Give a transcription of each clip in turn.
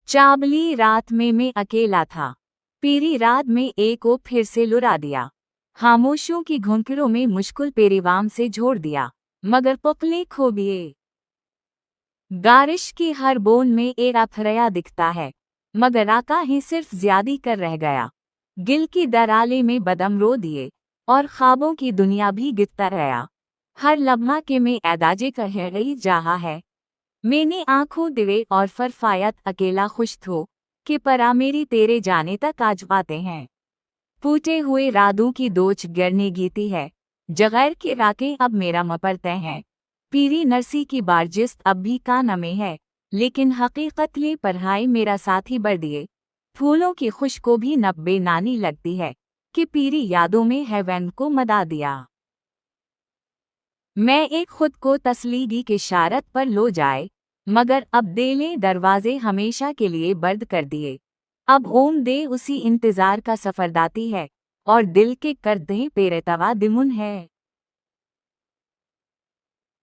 चाबली रात में मैं अकेला था। पीरी रात में एक को फिर से लुरा दिया। खामोशियों की घुंकरों में मुश्किल पेरीवाम से जोड़ दिया, मगर पपले खो बिये। बारिश की हर बूंद में एक अथरया दिखता है, मगर आका ही सिर्फ ज्यादी कर रह गया। गिल की दराले में बदम रो दिए और ख्वाबों की दुनिया भी गिरता रहा। हर लम्हा के में एदाजे कह रही जहा है। मैंने आंखों दिवे और फरफायत अकेला खुश थो कि परा मेरी तेरे जाने तक आज पाते हैं। फूटे हुए रादों की दोच गिरने गीती है, जगैर के राकें अब मेरा मपरते हैं। पीरी नरसी की बारजिस्त अब भी कान में है, लेकिन हकीकत ले पढ़ाई मेरा साथी बढ़ दिए। फूलों की खुश को भी नब्बे नानी लगती है कि पीरी यादों में हैवन को मदा दिया। मैं एक खुद को तस्लीगी के शारत पर लो जाए, मगर अब देले दरवाजे हमेशा के लिए बंद कर दिए। अब ओम दे उसी इंतजार का सफरदाती है और दिल के करदे पेरेतवा दिमुन है।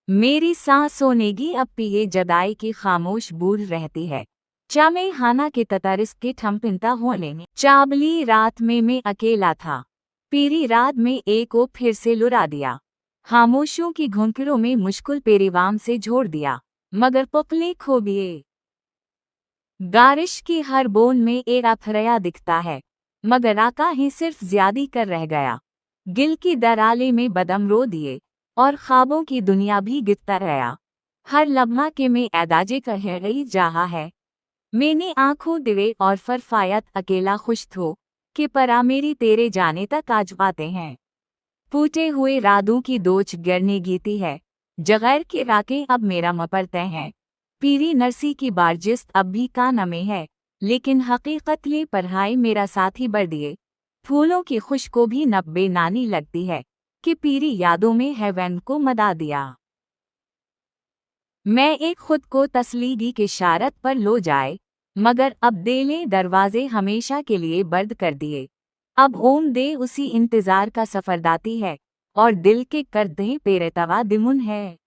मेरी सांस सोनेगी अब पिए जदाई की खामोश बूढ़ रहती है। चामे हाना के ततारिस के ठमपिनता हो लेने। चाबली रात में मैं अकेला था। पीरी रात में एक को फिर से लुरा दिया। खामोशियों की घुंकरों में मुश्किल पेरीवाम से जोड़ दिया, मगर पपले खो बिये। बारिश की हर बूंद में एक अथरया दिखता है, मगर आका ही सिर्फ ज्यादी कर रह गया। गिल की दराले में बदम रो दिए और ख्वाबों की दुनिया भी गिरता रहा। हर लम्हा के में एदाजे कह रही जहा है। मैंने आंखों दिवे और फरफायत अकेला खुश थो कि परा मेरी तेरे जाने तक आज पाते हैं। फूटे हुए रादों की दोच गिरने गीती है, जगैर के राकें अब मेरा मपरते हैं। पीरी नरसी की बारजिस्त अब भी कान में है, लेकिन हकीकत ले पढ़ाई मेरा साथी बढ़ दिए। फूलों की खुश को भी नब्बे नानी लगती है कि पीरी यादों में हैवन को मदा दिया। मैं एक खुद को तस्लीगी के शारत पर लो जाए, मगर अब देले दरवाजे हमेशा के लिए बंद कर दिए। अब ओम दे उसी इंतजार का सफरदाती है और दिल के करदे पेरेतवा दिमुन है।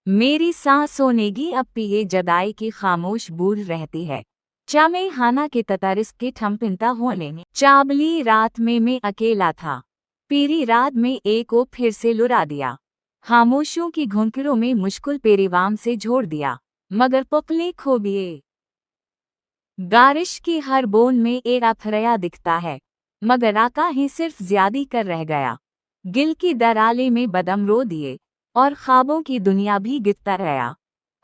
मेरी सांस सोनेगी अब पिए जदाई की खामोश बूढ़ रहती है। चामे हाना के ततारिस के ठमपिनता हो लेने। चाबली रात में मैं अकेला था। पीरी रात में एक को फिर से लुरा दिया। खामोशियों की घुंकरों में मुश्किल पेरीवाम से जोड़ दिया, मगर पपले खो बिये। बारिश की हर बूंद में एक अथरया दिखता है, मगर आका ही सिर्फ ज्यादी कर रह गया। गिल की दराले में बदम रो दिए और ख्वाबों की दुनिया भी गिरता रहा।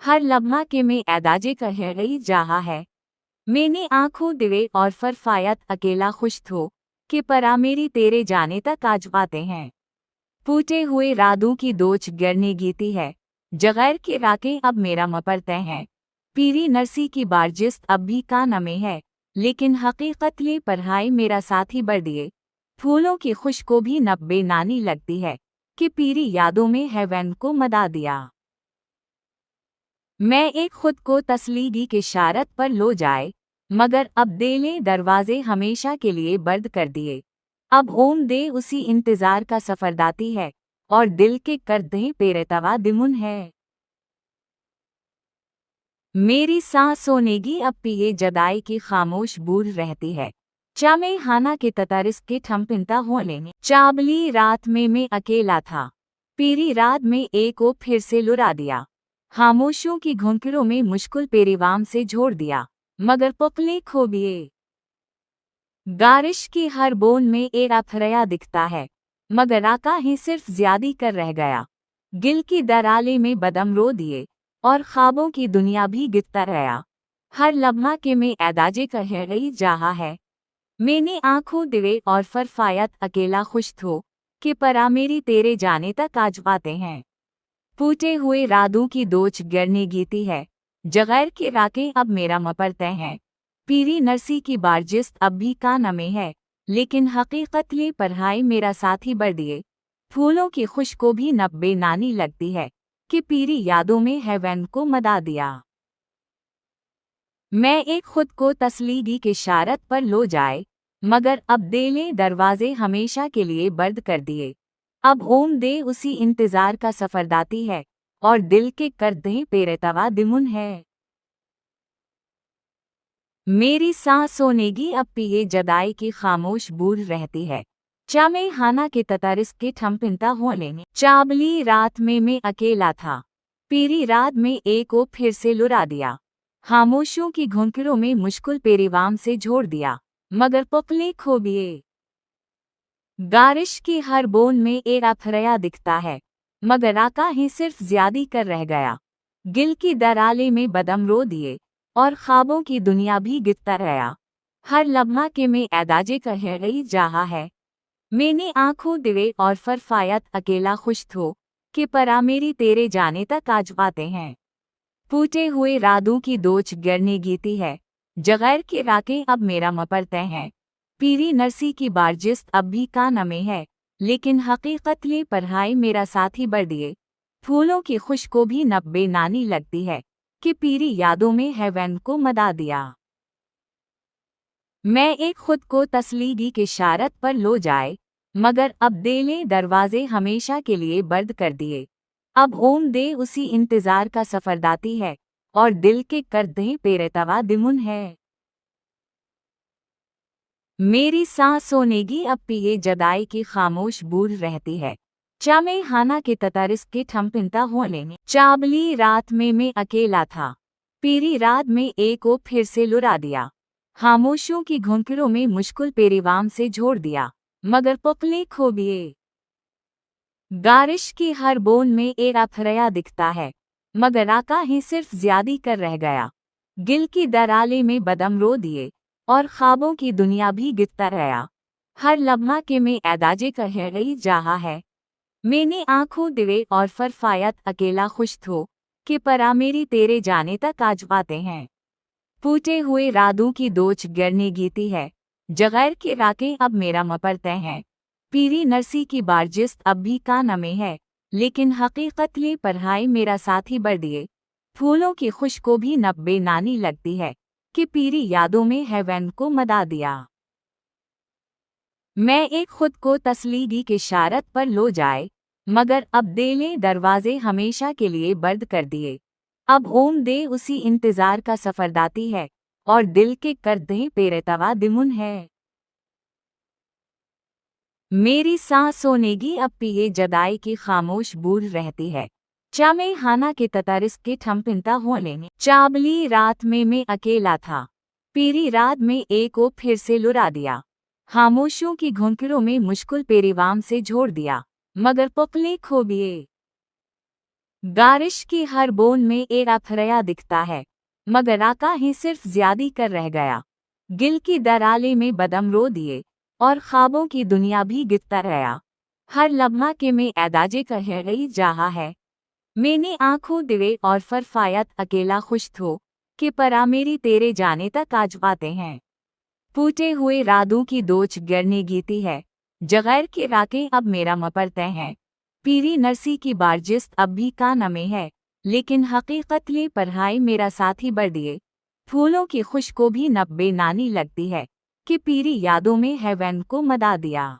हर लम्हा के में एदाजे कह रही जहा है। मैंने आंखों दिवे और फरफायत अकेला खुश थो कि परा मेरी तेरे जाने तक आज पाते हैं। फूटे हुए रादों की दोच गिरने गीती है, जगैर के राकें अब मेरा मपरते हैं। पीरी नरसी की बारजिस्त अब भी कान में है, लेकिन हकीकत ले पढ़ाई मेरा साथी बढ़ दिए। फूलों की खुश को भी नब्बे नानी लगती है कि पीरी यादों में हैवन को मदा दिया। मैं एक खुद को तस्लीगी के शारत पर लो जाए, मगर अब देले दरवाजे हमेशा के लिए बंद कर दिए। अब ओम दे उसी इंतजार का सफरदाती है और दिल के करदे पेरेतवा दिमुन है। मेरी सांस सोनेगी अब पिए जदाई की खामोश बूढ़ रहती है। चामे हाना के ततारिस के ठमपिनता हो लेने। चाबली रात में मैं अकेला था। पीरी रात में एक को फिर से लुरा दिया। खामोशियों की घुंकरों में मुश्किल पेरीवाम से जोड़ दिया, मगर पपले खो बिये। बारिश की हर बूंद में एक अथरया दिखता है, मगर आका ही सिर्फ ज्यादी कर रह गया। गिल की दराले में बदम रो दिए और ख्वाबों की दुनिया भी गिरता रहा। हर लम्हा के में एदाजे कह रही जहा है। मैंने आंखों दिवे और फरफायत अकेला खुश थो कि परा मेरी तेरे जाने तक आज पाते हैं। फूटे हुए रादों की दोच गिरने गीती है, जगैर के राकें अब मेरा मपरते हैं। पीरी नरसी की बारजिस्त अब भी कान में है, लेकिन हकीकत ले पढ़ाई मेरा साथी बढ़ दिए। फूलों की खुश को भी नब्बे नानी लगती है कि पीरी यादों में हैवन को मदा दिया। मैं एक खुद को तस्लीगी के शारत पर लो जाए, मगर अब देले दरवाजे हमेशा के लिए बंद कर दिए। अब ओम दे उसी इंतजार का सफरदाती है और दिल के करदे पेरेतवा दिमुन है। मेरी सांस सोनेगी अब पिए जदाई की खामोश बूढ़ रहती है। चामे हाना के ततारिस के ठमपिनता होने चाबली रात में मैं अकेला था। पीरी रात में एक को फिर से लुरा दिया। खामोशियों की घुंकरों में मुश्किल पेरीवाम से जोड़ दिया। मगर पपले खोबिए गारिश की हर बोन में एक अथरया दिखता है। मगर आका ही सिर्फ ज्यादी कर रह गया। गिल की दराले में बदम रो दिए और ख्वाबों की दुनिया भी गिरता रहा। हर लम्हा के में ऐदाजे कह रही जहा है। मैंने आंखों दिवे और फरफायत अकेला खुश थो कि परा मेरी तेरे जाने तक आज पाते हैं। फूटे हुए रादों की दोच गिरने गीती है। जगैर के राके अब मेरा मपरते हैं। पीरी नरसी की बारजिस्त अब भी कान में है, लेकिन हकीकत ले पढ़ाई मेरा साथी बढ़ दिए। फूलों की खुश को भी नब्बे नानी लगती है कि पीरी यादों में हैवन को मदा दिया। मैं एक खुद को तस्लीगी के शारत पर लो जाए, मगर अब देले दरवाजे हमेशा के लिए बंद कर दिए। अब ओम दे उसी इंतजार का सफरदाती है और दिल के करदे पेरेतवा दिमुन है। मेरी सांस सोनेगी अब पिए जदाई की खामोश बूढ़ रहती है। चामे हाना के ततारिस के ठमपिनता होने चाबली रात में मैं अकेला था। पीरी रात में एक को फिर से लुरा दिया। खामोशियों की घुंकरों में मुश्किल पेरीवाम से जोड़ दिया। मगर पपले खोबिए गारिश की हर बोन में एक अथरया दिखता है। मगर आका ही सिर्फ ज्यादी कर रह गया। गिल की दराले में बदम रो दिए और ख्वाबों की दुनिया भी गिरता रहा। हर लम्हा के में ऐदाजे कह रही जहा है। मैंने आंखों दिवे और फरफायत अकेला खुश थो कि परा मेरी तेरे जाने तक आज पाते हैं। फूटे हुए रादों की दोच गिरने गीती है। जगैर के राके अब मेरा मपरते हैं। पीरी नरसी की बारजिस्त अब भी कान में है, लेकिन हकीकत ले पढ़ाई मेरा साथी बढ़ दिए। फूलों की खुश को भी नब्बे नानी लगती है कि पीरी यादों में हैवन को मदा दिया। मैं एक खुद को तस्लीगी के शारत पर लो जाए, मगर अब देले दरवाजे हमेशा के लिए बंद कर दिए। अब ओम दे उसी इंतजार का सफरदाती है और दिल के करदे पेरेतवा दिमुन है। मेरी सांस सोनेगी अब पिए जदाई की खामोश बूढ़ रहती है। चामे हाना के ततारिस के ठमपिनता होने चाबली रात में मैं अकेला था। पीरी रात में एक को फिर से लुरा दिया। खामोशियों की घुंकरों में मुश्किल पेरीवाम से जोड़ दिया। मगर पपले खोबिए गारिश की हर बोन में एक अथरया दिखता है। मगर आका ही सिर्फ ज्यादी कर रह गया। गिल की दराले में बदम रो दिए और ख्वाबों की दुनिया भी गिरता रहा। हर लम्हा के में ऐदाजे कह रही जहा है। मैंने आंखों दिवे और फरफायत अकेला खुश थो कि परा मेरी तेरे जाने तक आज पाते हैं। फूटे हुए रादों की दोच गिरने गीती है। जगैर के राके अब मेरा मपरते हैं। पीरी नरसी की बारजिस्त अब भी कान में है, लेकिन हकीकत ले पढ़ाई मेरा साथी बढ़ दिए। फूलों की खुश को भी नब्बे नानी लगती है कि पीरी यादों में हैवन को मदा दिया।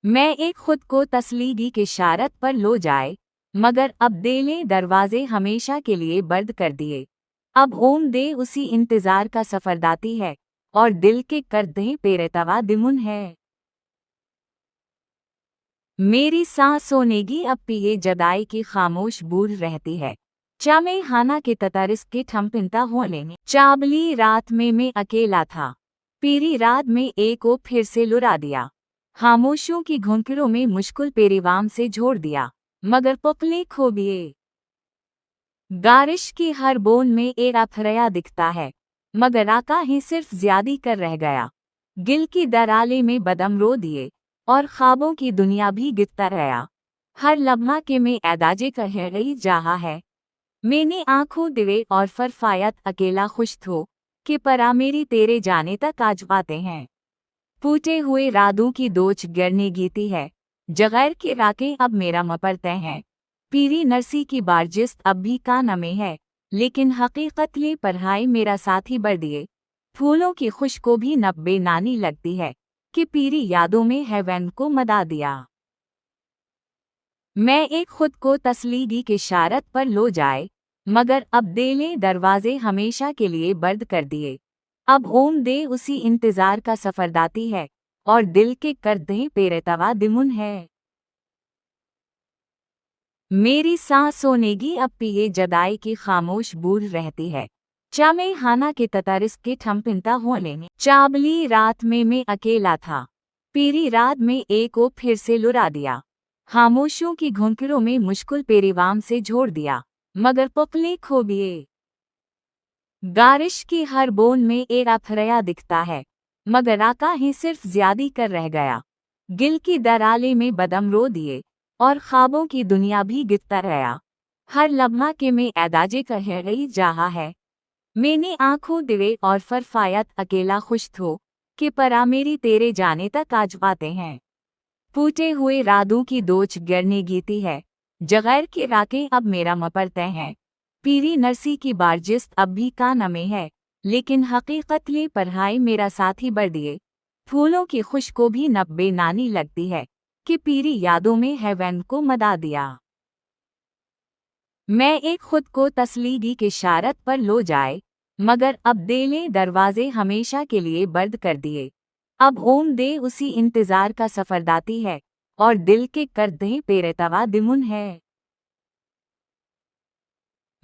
मैं एक खुद को तस्लीगी के शारत पर लो जाए, मगर अब देले दरवाजे हमेशा के लिए बंद कर दिए। अब ओम दे उसी इंतजार का सफरदाती है और दिल के करदे पेरेतवा दिमुन है। मेरी सांस सोनेगी अब पिए जदाई की खामोश बूढ़ रहती है। चामे हाना के ततारिस के ठमपिनता होने चाबली रात में मैं अकेला था। पीरी रात में एक को फिर से लुरा दिया। खामोशियों की घुंकरों में मुश्किल पेरीवाम से जोड़ दिया। मगर पपले खोबिए गारिश की हर बोन में एक अथरया दिखता है। मगर आका ही सिर्फ ज्यादी कर रह गया। गिल की दराले में बदम रो दिए और ख्वाबों की दुनिया भी गिरता रहा। हर लम्हा के में ऐदाजे कह रही जहा है। मैंने आंखों दिवे और फरफायत अकेला खुश थो कि परा मेरी तेरे जाने तक आज पाते हैं। फूटे हुए रादों की दोच गिरने गीती है। जगैर के राके अब मेरा मपरते हैं। पीरी नरसी की बारजिस्त अब भी कान में है, लेकिन हकीकत ले पढ़ाई मेरा साथी बढ़ दिए। फूलों की खुश को भी नब्बे नानी लगती है कि पीरी यादों में हैवन को मदा दिया। मैं एक खुद को तस्लीगी के शारत पर लो जाए, मगर अब देले दरवाजे हमेशा के लिए बंद कर दिए। अब ओम दे उसी इंतजार का सफरदाती है और दिल के करदे पेरेतवा दिमुन है। मेरी सांस सोनेगी अब पिए जदाई की खामोश बूढ़ रहती है। चामे हाना के ततारिस के ठमपिनता होने चाबली रात में मैं अकेला था। पीरी रात में एक को फिर से लुरा दिया। खामोशियों की घुंकरों में मुश्किल पेरीवाम से जोड़ दिया, मगर पपले खोबिए। गारिश की हर बोन में एक अथरया दिखता है, मगर आका ही सिर्फ ज्यादी कर रह गया। गिल की दराले में बदम रो दिए और ख्वाबों की दुनिया भी गिरता रहा। हर लम्हा के में ऐदाजे कह रही जहा है। मैंने आंखों दिवे और फरफायत अकेला खुश थो कि परा मेरी तेरे जाने तक आज पाते हैं। फूटे हुए रादों की दोच गिरने गीती है, जगैर के राकें अब मेरा मपरते हैं। पीरी नरसी की बारजिस्त अब भी कान में है, लेकिन हकीकत ले पढ़ाई मेरा साथी बढ़ दिए। फूलों की खुश को भी नब्बे नानी लगती है कि पीरी यादों में हैवन को मदा दिया। मैं एक खुद को तस्लीगी के शारत पर लो जाए, मगर अब देले दरवाजे हमेशा के लिए बंद कर दिए। अब ओम दे उसी इंतजार का सफरदाती है और दिल के करदे पेरेतवा दिमुन है।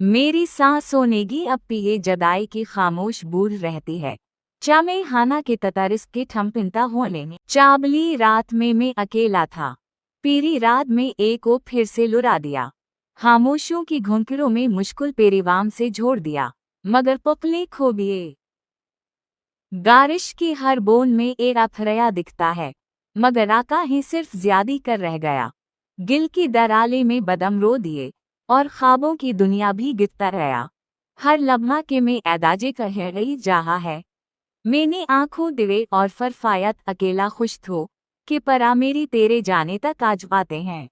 मेरी सांस सोनेगी अब पिए जदाई की खामोश बूढ़ रहती है। चामे हाना के ततारिस के ठमपिनता होने चाबली रात में मैं अकेला था। पीरी रात में एक को फिर से लुरा दिया। खामोशियों की घुंकरों में मुश्किल पेरीवाम से जोड़ दिया, मगर पपले खोबिए। गारिश की हर बोन में एक अथरया दिखता है, मगर आका ही सिर्फ ज्यादी कर रह गया। गिल की दराले में बदम रो दिए और ख्वाबों की दुनिया भी गिरता रहा। हर लम्हा के में ऐदाजे कह रही जहा है। मैंने आंखों दिवे और फरफायत अकेला खुश थो कि परा मेरी तेरे जाने तक आज पाते हैं।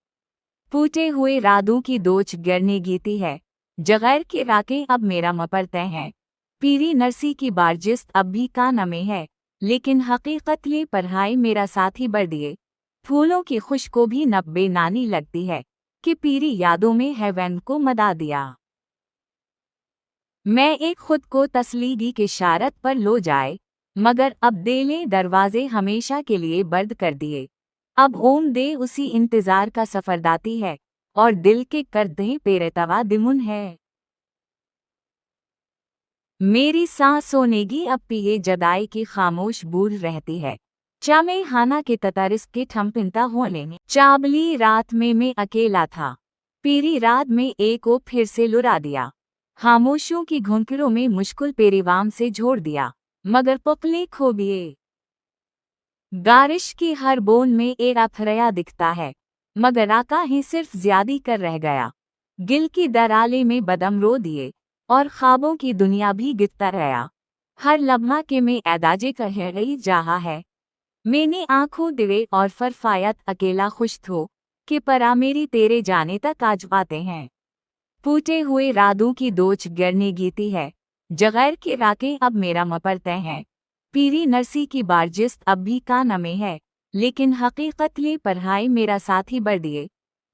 फूटे हुए रादों की दोच गिरने गीती है, जगैर के राकें अब मेरा मपरते हैं। पीरी नरसी की बारजिस्त अब भी कान में है, लेकिन हकीकत ले पढ़ाई मेरा साथी बढ़ दिए। फूलों की खुश को भी नब्बे नानी लगती है कि पीरी यादों में हैवन को मदा दिया। मैं एक खुद को तस्लीगी के शारत पर लो जाए, मगर अब देले दरवाजे हमेशा के लिए बंद कर दिए। अब ओम दे उसी इंतजार का सफरदाती है और दिल के करदे पेरेतवा दिमुन है। मेरी सांस सोनेगी अब पिए जदाई की खामोश बूढ़ रहती है। चामे हाना के ततारिस के ठमपिनता होने चाबली रात में मैं अकेला था। पीरी रात में एक को फिर से लुरा दिया। खामोशियों की घुंकरों में मुश्किल पेरीवाम से जोड़ दिया, मगर पपले खोबिए। गारिश की हर बोन में एक अथरया दिखता है, मगर आका ही सिर्फ ज्यादी कर रह गया। गिल की दराले में बदम रो दिए और ख्वाबों की दुनिया भी गिरता रहा। हर लम्हा के में ऐदाजे कह रही जहा है। मैंने आंखों दिवे और फरफायत अकेला खुश थो कि परा मेरी तेरे जाने तक आज पाते हैं। फूटे हुए रादों की दोच गिरने गीती है, जगैर के राकें अब मेरा मपरते हैं। पीरी नरसी की बारजिस्त अब भी कान में है, लेकिन हकीकत ले पढ़ाई मेरा साथी बढ़ दिए।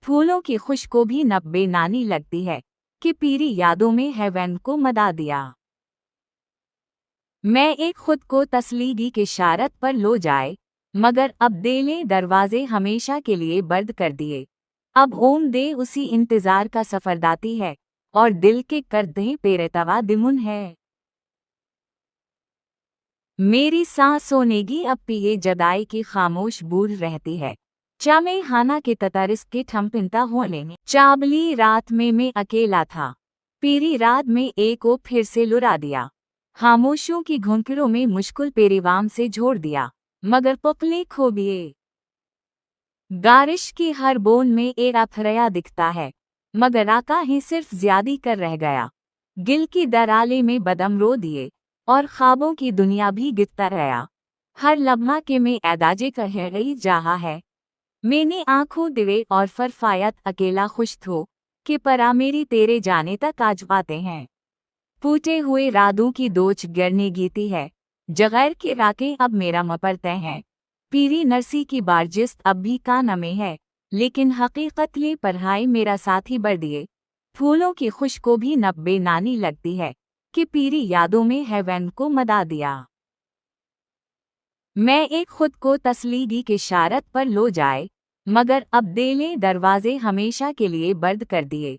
फूलों की खुश को भी नब्बे नानी लगती है कि पीरी यादों में हैवन को मदा दिया। मैं एक खुद को तस्लीगी के शारत पर लो जाए, मगर अब देले दरवाजे हमेशा के लिए बंद कर दिए। अब ओम दे उसी इंतजार का सफरदाती है और दिल के करदे पेरेतवा दिमुन है। मेरी सांस सोनेगी अब पिए जदाई की खामोश बूढ़ रहती है। चामे हाना के ततारिस के ठमपिनता होने चाबली रात में मैं अकेला था। पीरी रात में एक को फिर से लुरा दिया। खामोशियों की घुंकरों में मुश्किल पेरीवाम से जोड़ दिया, मगर पपले खोबिए। गारिश की हर बोन में एक अथरया दिखता है, मगर आका ही सिर्फ ज्यादी कर रह गया। गिल की दराले में बदम रो दिए और ख्वाबों की दुनिया भी गिरता रहा। हर लम्हा के में ऐदाजे कह रही जहा है। मैंने आंखों दिवे और फरफायत अकेला खुश थो कि परा मेरी तेरे जाने तक आज पाते हैं। फूटे हुए रादों की दोच गिरने गीती है, जगैर के राकें अब मेरा मपरते हैं। पीरी नरसी की बारजिस्त अब भी कान में है, लेकिन हकीकत ले पढ़ाई मेरा साथी बढ़ दिए। फूलों की खुशबू भी नब्बे नानी लगती है कि पीरी यादों में हेवन को मदा दिया। मैं एक खुद को तस्लीगी की शारत पर लो जाए, मगर अब देले दरवाजे हमेशा के लिए बंद कर दिए।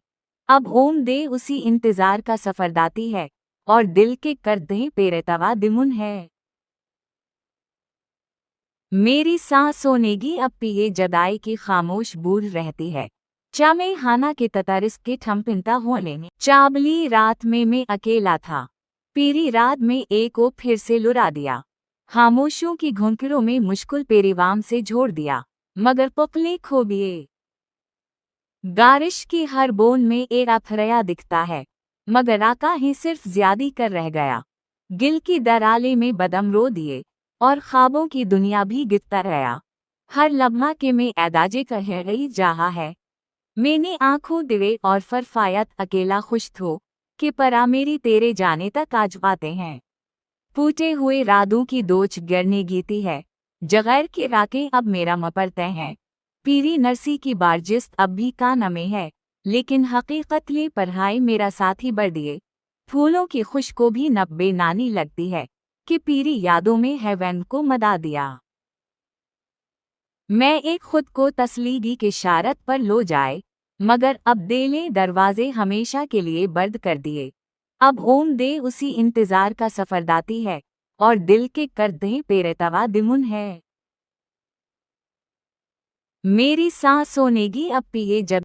अब ओम दे उसी इंतजार का सफरदाती है और दिल के करदे पेरेतवा दिमुन है। मेरी सांस सोनेगी अब पिए जदाई की खामोश बूढ़ रहती है। चामे हाना के ततारिस के ठमपिनता होने चाबली रात में मैं अकेला था। पीरी रात में एक को फिर से लुरा दिया। खामोशियों की घुंकरों में मुश्किल पेरीवाम से जोड़ दिया, मगर पपले खोबिए। बारिश की हर बूंद में एक अथरया दिखता है, मगर आका ही सिर्फ ज्यादी कर रह गया। गिल की दराले में बदम रो दिए और ख्वाबों की दुनिया भी गिरता रहा। हर लम्हा के में एदाजे कह रही जहा है। मैंने आंखों दिवे और फरफायत अकेला खुश थो कि परा मेरी तेरे जाने तक आज पाते हैं। फूटे हुए रादों की दोच गिरने गीती है, जगैर के राकें अब मेरा मपरते हैं। पीरी नरसी की बारजिस्त अब भी कान में है, लेकिन हकीकत ले पढ़ाई मेरा साथी बढ़ दिए। फूलों की खुशबू भी नब्बे नानी लगती है कि पीरी यादों में हेवन को मदा दिया। मैं एक खुद को तस्लीगी की शारत पर लो जाए, मगर अब देले दरवाजे हमेशा के लिए बंद कर दिए। अब ओम दे उसी इंतजार का सफरदाती है और दिल के करदे पेरेतवा दिमुन है। मेरी सांस सोनेगी अब पिए जब